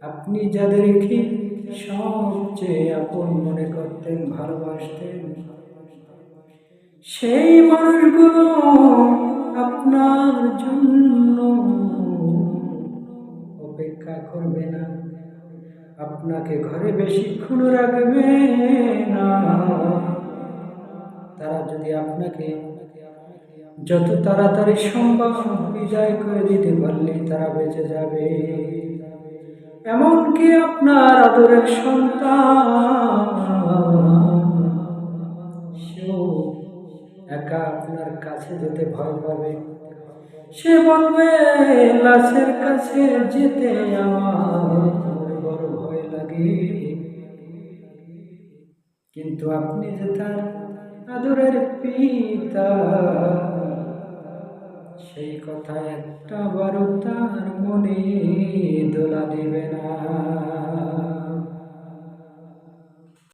আপনি যাদেরকে সবচেয়ে আপন মনে করতেন, ভালোবাসতেন, সেই মানুষগুলো আপনার জন্য অপেক্ষা করবে না, আপনাকে ঘরে বেশিক্ষণ রাখবে না। তারা যদি আপনাকে যত তাড়াতাড়ি সম্ভব বিদায় করে দিতে পারলে তারা বেঁচে যাবে। এমনকি আপনার আদরের সন্তান সেও একা আপনার কাছে যেতে ভয় পাবে। সে বলবে, লাশের কাছে যেতে আমার বড় ভয় লাগে। কিন্তু আপনি যে তার আদরের পিতা, সেই কথা একটা বারো তার মনে দোলা দিবে না।